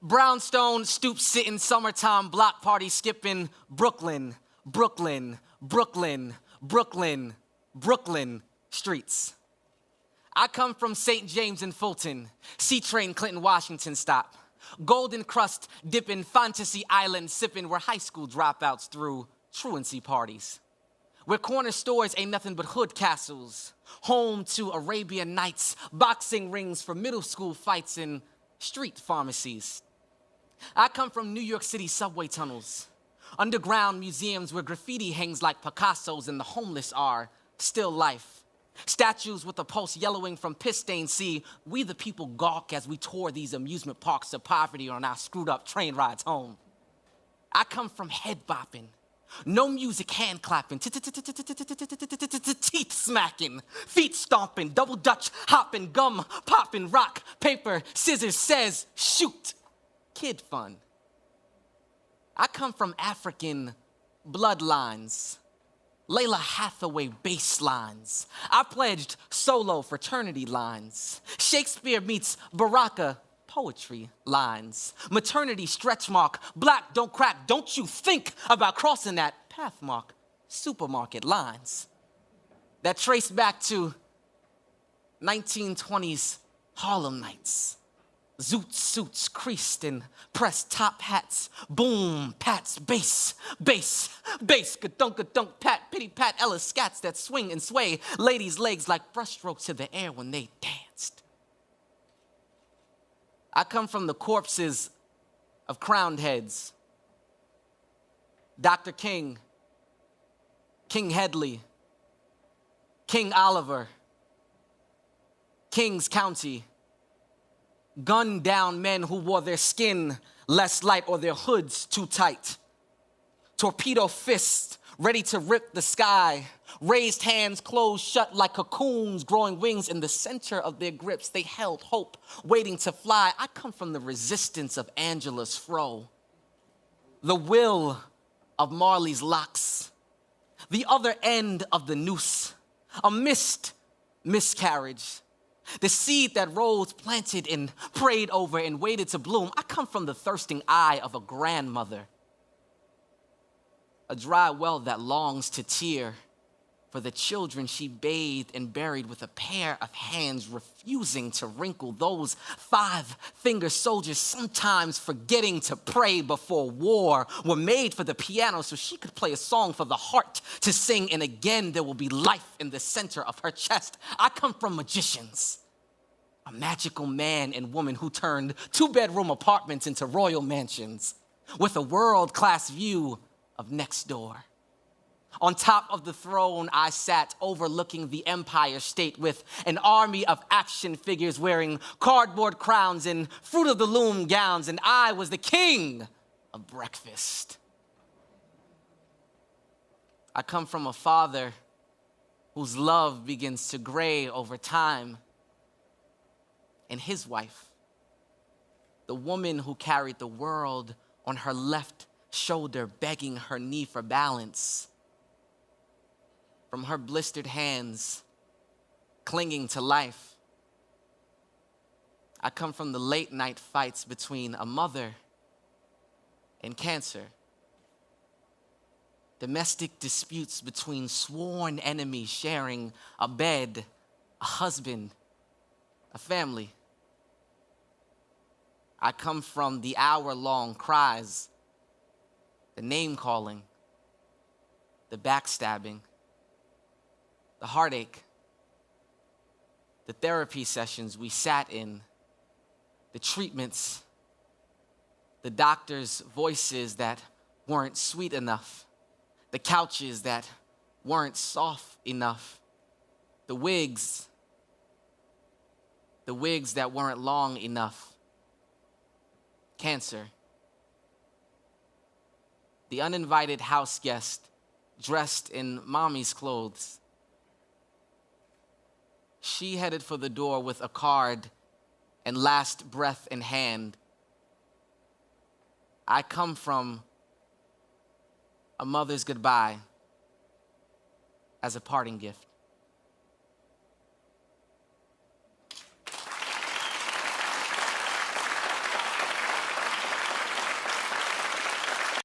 Brownstone, stoop sitting, summertime, block party skipping, Brooklyn, Brooklyn, Brooklyn, Brooklyn, Brooklyn streets. I come from St. James and Fulton, C-Train, Clinton, Washington stop. Golden Crust, dipping, Fantasy Island, sipping, where high school dropouts threw truancy parties. Where corner stores ain't nothing but hood castles, home to Arabian Nights, boxing rings for middle school fights, and street pharmacies. I come from New York City subway tunnels, underground museums where graffiti hangs like Picasso's and the homeless are still life. Statues with a pulse yellowing from piss stained sea. We the people gawk as we tour these amusement parks of poverty on our screwed up train rides home. I come from head bopping, no music, hand clapping, teeth smacking, feet stomping, double dutch hopping, gum popping, rock, paper, scissors, says, shoot, kid fun. I come from African bloodlines, Layla Hathaway bass lines. I pledged solo fraternity lines. Shakespeare meets Baraka poetry lines. Maternity stretch mark, black don't crack, don't you think about crossing that path mark. Supermarket lines that trace back to 1920s Harlem nights. Zoot suits creased in pressed top hats. Boom, pats, bass, bass, bass. Gadunk, pat, pity pat, Ella scats that swing and sway. Ladies' legs like brushstrokes to the air when they danced. I come from the corpses of crowned heads. Dr. King, King Headley, King Oliver, Kings County. Gunned down men who wore their skin less light or their hoods too tight. Torpedo fists ready to rip the sky. Raised hands closed shut like cocoons, growing wings in the center of their grips. They held hope, waiting to fly. I come from the resistance of Angela's fro, the will of Marley's locks, the other end of the noose, a missed miscarriage. The seed that rose, planted and prayed over and waited to bloom. I come from the thirsting eye of a grandmother, a dry well that longs to tear for the children she bathed and buried with a pair of hands refusing to wrinkle. Those five-finger soldiers sometimes forgetting to pray before war were made for the piano so she could play a song for the heart to sing, and again there will be life in the center of her chest. I come from magicians, a magical man and woman who turned two-bedroom apartments into royal mansions with a world-class view of next door. On top of the throne, I sat overlooking the Empire State with an army of action figures wearing cardboard crowns and fruit of the loom gowns, and I was the king of breakfast. I come from a father whose love begins to gray over time, and his wife, the woman who carried the world on her left shoulder, begging her knee for balance. From her blistered hands, clinging to life. I come from the late night fights between a mother and cancer. Domestic disputes between sworn enemies sharing a bed, a husband, a family. I come from the hour-long cries, the name-calling, the backstabbing, the heartache, the therapy sessions we sat in, the treatments, the doctors' voices that weren't sweet enough, the couches that weren't soft enough, the wigs that weren't long enough, cancer, the uninvited house guest dressed in mommy's clothes. She headed for the door with a card and last breath in hand. I come from a mother's goodbye as a parting gift.